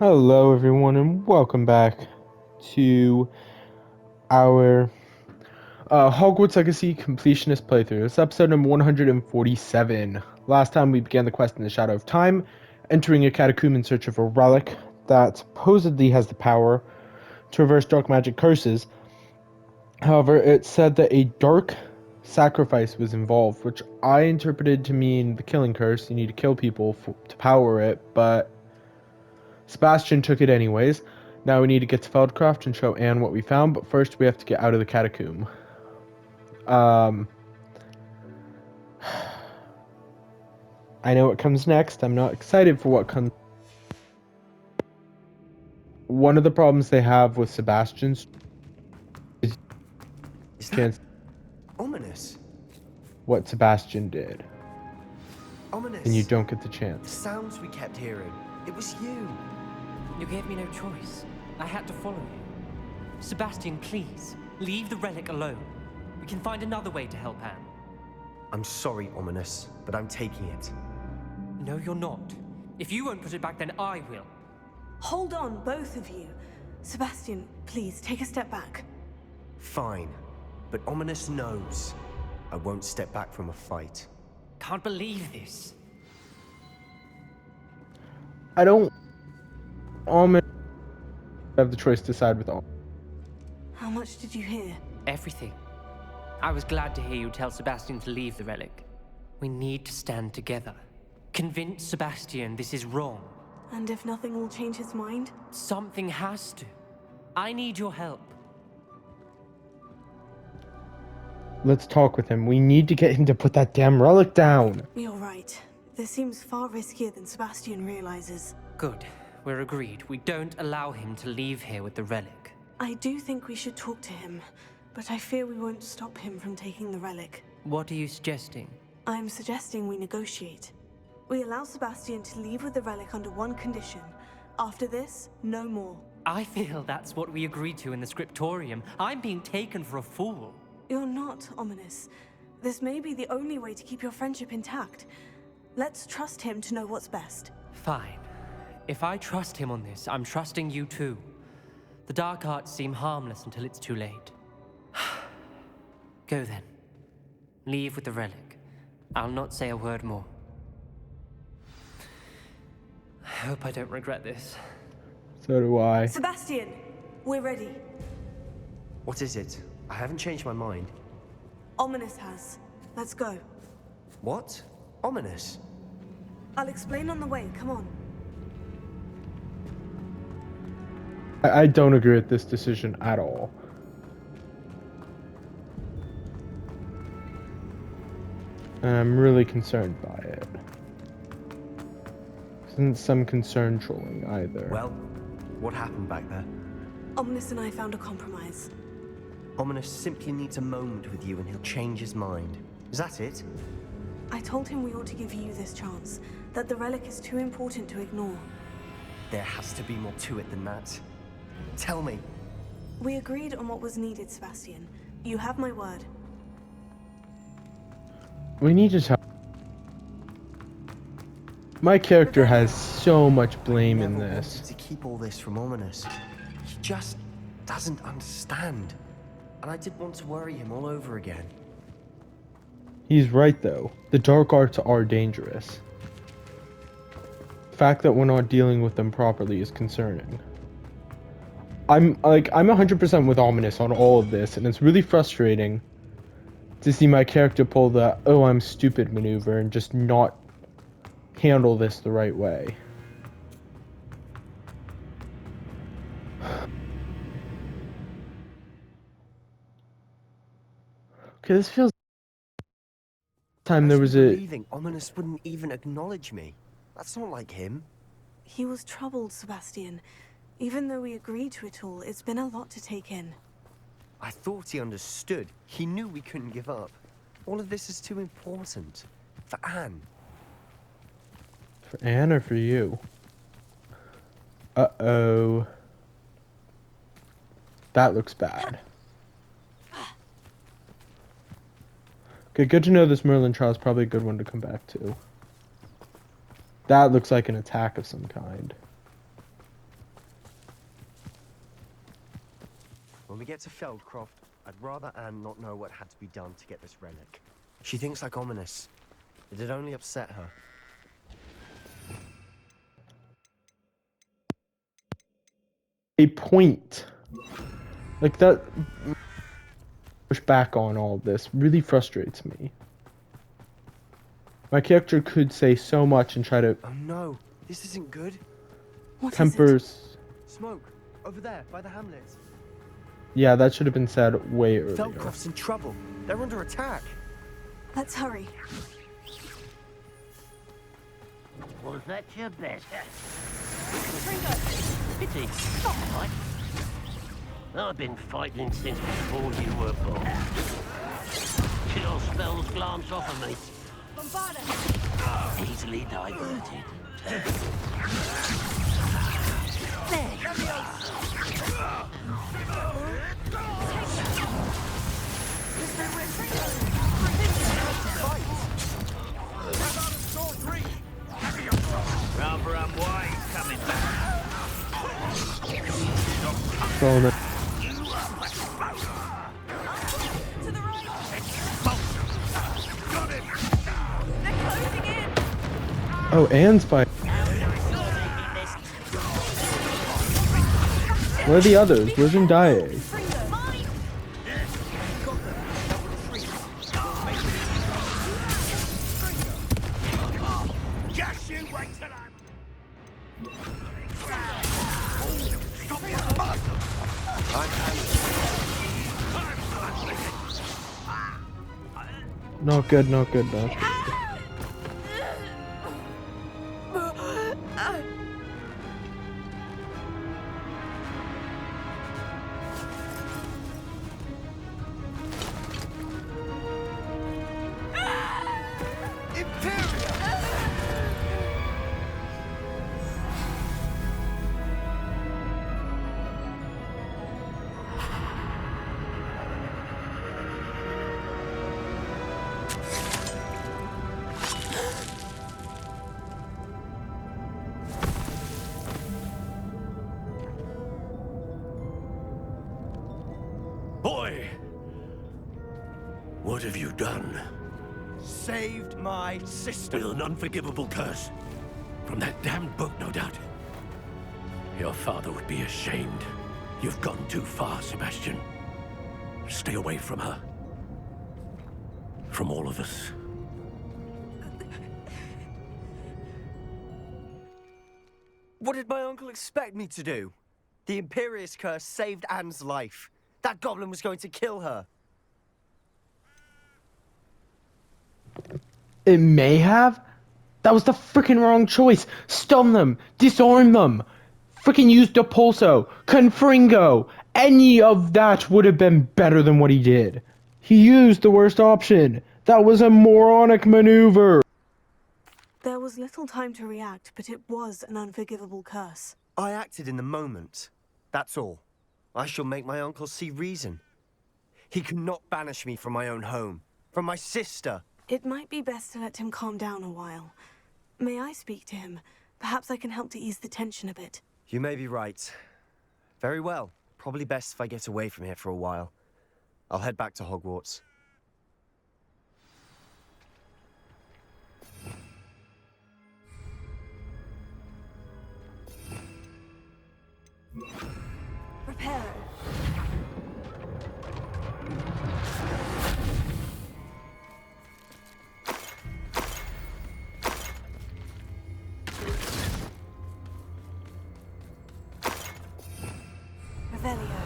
Hello, everyone, and welcome back to our Hogwarts Legacy completionist playthrough. It's episode number 147. Last time we began the quest in the Shadow of Time, entering a catacomb in search of a relic that supposedly has the power to reverse dark magic curses. However, it said that a dark sacrifice was involved, which I interpreted to mean the killing curse. You need to kill people to power it, but Sebastian took it anyways. Now we need to get to Feldcroft and show Anne what we found, but first we have to get out of the catacomb. I know what comes next. I'm not excited for what comes. One of the problems they have with Sebastian's is Is that chance ominous? what Sebastian did, Ominous. and you don't get the The chance. sounds we kept hearing. It was you. You gave me no choice. I had to follow you. Sebastian, please, leave the relic alone. We can find another way to help Anne. I'm sorry, Ominous, but I'm taking it. No, you're not. If you won't put it back, then I will. Hold on, both of you. Sebastian, please, take a step back. Fine, but Ominous knows I won't step back from a fight. Can't believe this. I don't almost have the choice to side with all. How much did you hear? Everything. I was glad to hear you tell Sebastian to leave the relic. We need to stand together. Convince Sebastian this is wrong. And if nothing will change his mind? Something has to. I need your help. Let's talk with him. We need to get him to put that damn relic down. You're right. This seems far riskier than Sebastian realizes. Good. We're agreed. We don't allow him to leave here with the relic. I do think we should talk to him, but I fear we won't stop him from taking the relic. What are you suggesting? I'm suggesting we negotiate. We allow Sebastian to leave with the relic under one condition. After this, no more. I feel that's what we agreed to in the scriptorium. I'm being taken for a fool. You're not, Ominous. This may be the only way to keep your friendship intact. Let's trust him to know what's best. Fine. If I trust him on this, I'm trusting you too. The dark arts seem harmless until it's too late. Go then. Leave with the relic. I'll not say a word more. I hope I don't regret this. So do I. Sebastian, we're ready. What is it? I haven't changed my mind. Ominous has. Let's go. What? Ominous? I'll explain on the way, come on. I don't agree with this decision at all. And I'm really concerned by it. Isn't some concern trolling either. Well, what happened back there? Ominous and I found a compromise. Ominous simply needs a moment with you and he'll change his mind. Is that it? I told him we ought to give you this chance, that the relic is too important to ignore. There has to be more to it than that. Tell me. We agreed on what was needed, Sebastian. You have my word. We need to tell. My character has so much blame in Never this. wanted to keep all this from Ominous. He just doesn't understand. And I didn't want to worry him all over again. He's right though. The dark arts are dangerous. The fact that we're not dealing with them properly is concerning. I'm 100% with Ominous on all of this, and it's really frustrating to see my character pull the "oh, I'm stupid" maneuver and just not handle this the right way. Okay, this feels time there was a Believing Ominous wouldn't even acknowledge me. That's not like him. He was troubled, Sebastian. Even though we agreed to it all, it's been a lot to take in. I thought he understood. He knew we couldn't give up. All of this is too important. For Anne. for Anne or for you. Uh-oh. That looks bad. Okay, good to know this Merlin trial is probably a good one to come back to. That looks like an attack of some kind. When we get to Feldcroft, I'd rather Anne not know what had to be done to get this relic. She thinks like ominous. It'd only upset her. A point. Like that push back on all of this really frustrates me. My character could say so much and try to Oh no, this isn't good. What is it? tempers. Smoke, over there, by the hamlet. Yeah, that should have been said way earlier. Feldcroft's in trouble. They're under attack. Let's hurry. Was that your best? Ringo! Pity. Right. I've been fighting since before you were born. Chill spells glance off of me. Bombarda! Easily diverted. Rather unwise coming back. Throwing it. To the right! They're closing in! Oh, Anne's by. Where are the others? Where's Ndaye? Just you wait till I'm... Not good, not good, not good. Boy! What have you done? Saved my sister. With an unforgivable curse. From that damned book, no doubt. Your father would be ashamed. You've gone too far, Sebastian. Stay away from her. From all of us. What did my uncle expect me to do? The Imperious curse saved Anne's life. That goblin was going to kill her. It may have? That was the freaking wrong choice. Stun them. Disarm them. Freaking use Depulso. Confringo. Any of that would have been better than what he did. He used the worst option. That was a moronic maneuver. There was little time to react, but it was an unforgivable curse. I acted in the moment. That's all. I shall make my uncle see reason. He cannot banish me from my own home. From my sister. It might be best to let him calm down a while. May I speak to him? Perhaps I can help to ease the tension a bit. You may be right. Very well. Probably best if I get away from here for a while. I'll head back to Hogwarts. Reparo. Revelio.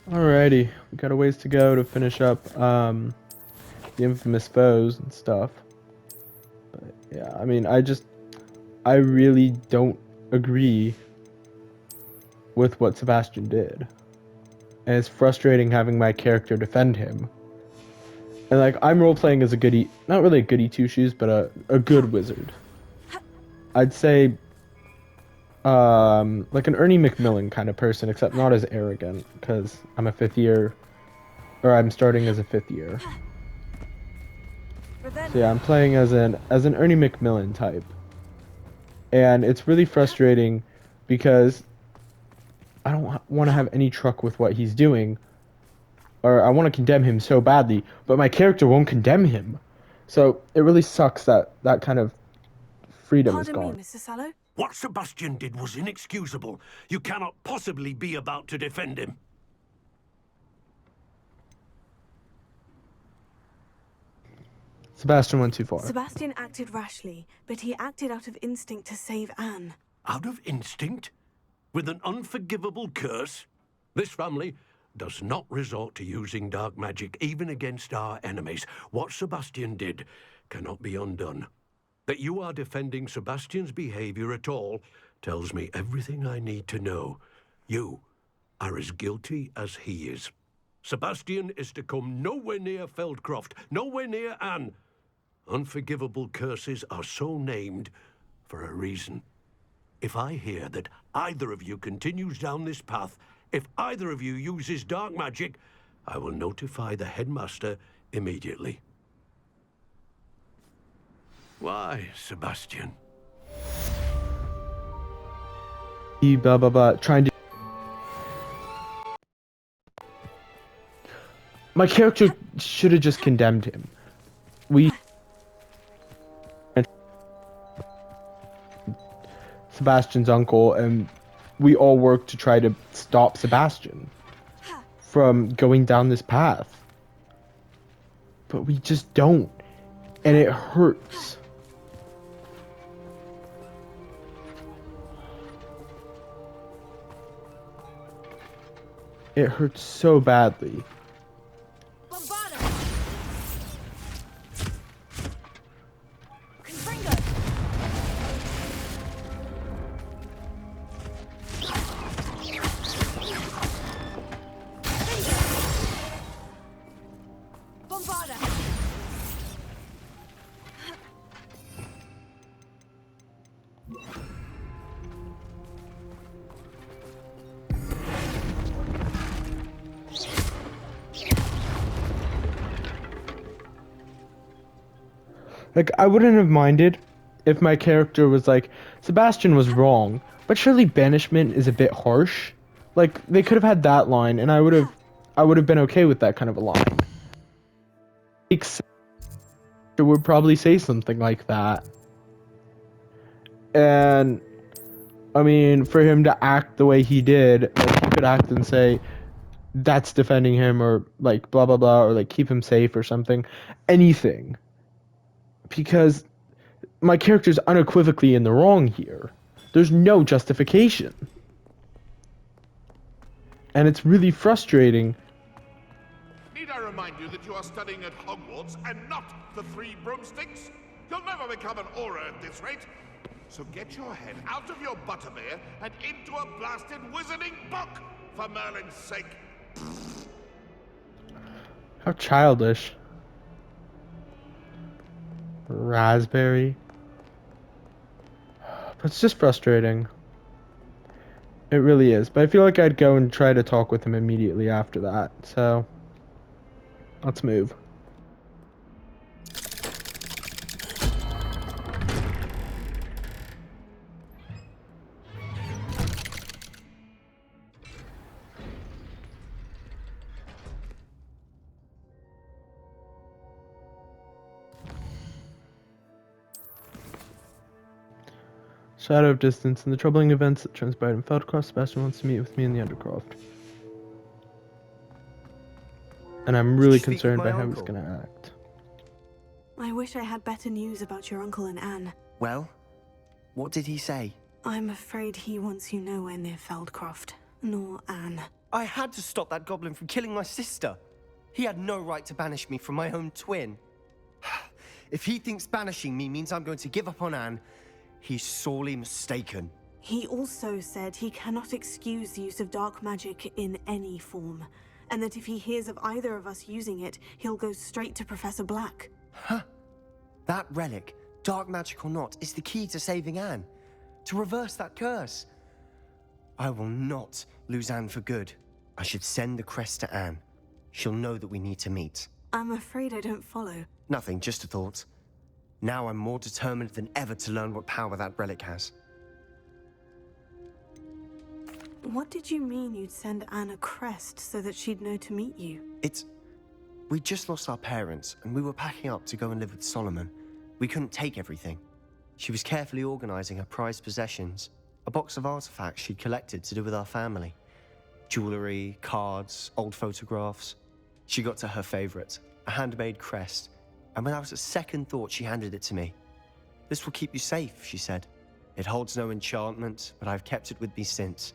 Alrighty, we got a ways to go to finish up the infamous foes and stuff. But yeah, I mean, I really don't agree with what Sebastian did. And it's frustrating having my character defend him. And like, I'm role playing as a goody, not really a goody two shoes, but a good wizard. I'd say like an Ernie Macmillan kind of person, except not as arrogant, because I'm a 5th year, or I'm starting as a 5th year. So yeah, I'm playing as an Ernie Macmillan type. And it's really frustrating because I don't want to have any truck with what he's doing, or I want to condemn him so badly, but my character won't condemn him. So it really sucks that that kind of freedom is Pardon me, gone. Mr. Sallow. What Sebastian did was inexcusable. You cannot possibly be about to defend him. Sebastian went too far. Sebastian acted rashly, but he acted out of instinct to save Anne. Out of instinct? With an unforgivable curse? This family does not resort to using dark magic even against our enemies. What Sebastian did cannot be undone. That you are defending Sebastian's behavior at all tells me everything I need to know. You are as guilty as he is. Sebastian is to come nowhere near Feldcroft, nowhere near Anne. Unforgivable curses are so named for a reason. If I hear that either of you continues down this path, if either of you uses dark magic, I will notify the headmaster immediately. Why, Sebastian? He blah blah blah trying to. My character should have just condemned him. We. Sebastian's uncle, and we all work to try to stop Sebastian from going down this path. But we just don't. And it hurts. It hurts so badly. Like, I wouldn't have minded if my character was like, Sebastian was wrong, but surely banishment is a bit harsh. Like, they could have had that line, and I would have been okay with that kind of a line. Except would probably say something like that. And I mean, for him to act the way he did, like, he could act and say that's defending him, or like blah blah blah, or like keep him safe or something. Anything. Because my character's unequivocally in the wrong here. There's no justification. And it's really frustrating. Need I remind you that you are studying at Hogwarts and not the Three Broomsticks? You'll never become an aura at this rate. So get your head out of your butterbeer and into a blasted wizarding book, for Merlin's sake. How childish. Raspberry. But it's just frustrating. It really is. But I feel like I'd go and try to talk with him immediately after that. So, let's move. Shadow of distance and the troubling events that transpired in Feldcroft. Sebastian wants to meet with me in the Undercroft. And I'm really Speak with concerned my by how he's uncle. gonna act. I wish I had better news about your uncle and Anne. Well, what did he say? I'm afraid he wants you nowhere near Feldcroft, nor Anne. I had to stop that goblin from killing my sister. He had no right to banish me from my own twin. If he thinks banishing me means I'm going to give up on Anne, he's sorely mistaken. He also said he cannot excuse the use of dark magic in any form, and that if he hears of either of us using it, he'll go straight to Professor Black. Huh? That relic, dark magic or not, is the key to saving Anne. To reverse that curse. I will not lose Anne for good. I should send the crest to Anne. She'll know that we need to meet. I'm afraid I don't follow. Nothing, just a thought. Now I'm more determined than ever to learn what power that relic has. What did you mean you'd send Anne a crest so that she'd know to meet you? We just lost our parents, and we were packing up to go and live with Solomon. We couldn't take everything. She was carefully organizing her prized possessions, a box of artifacts she'd collected to do with our family. Jewelry, cards, old photographs. She got to her favorite, a handmade crest, and when I was at second thought, she handed it to me. "This will keep you safe," she said. "It holds no enchantment, but I've kept it with me since.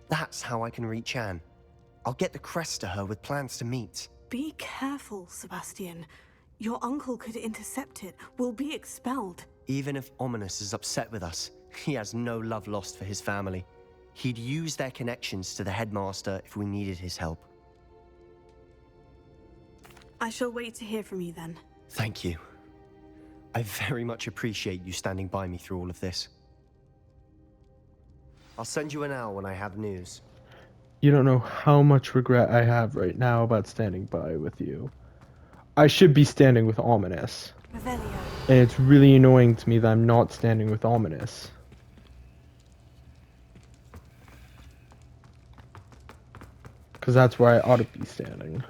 That's how I can reach Anne. I'll get the crest to her with plans to meet." Be careful, Sebastian. Your uncle could intercept it. We'll be expelled. Even if Ominous is upset with us, he has no love lost for his family. He'd use their connections to the headmaster if we needed his help. I shall wait to hear from you then. Thank you. I very much appreciate you standing by me through all of this. I'll send you an owl when I have news. You don't know how much regret I have right now about standing by with you. I should be standing with Ominous. Revelio. And it's really annoying to me that I'm not standing with Ominous. Because that's where I ought to be standing.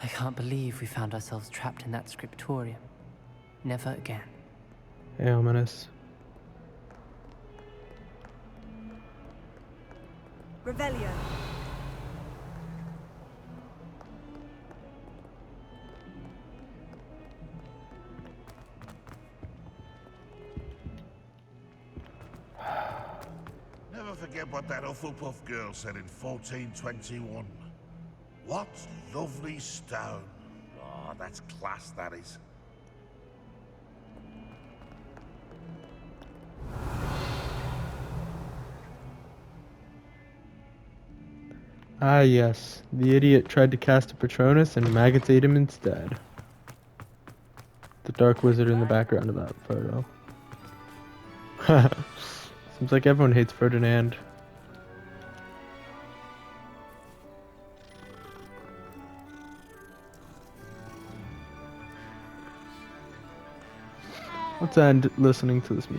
I can't believe we found ourselves trapped in that scriptorium. Never again. Hey, Ominous. Revelio. Never forget what that Hufflepuff girl said in 1421. What lovely stone. Oh, that's class, that is. Ah, yes. The idiot tried to cast a Patronus and Maggots ate him instead. The Dark Wizard in the background of that photo. Seems like everyone hates Ferdinand. Let's end listening to this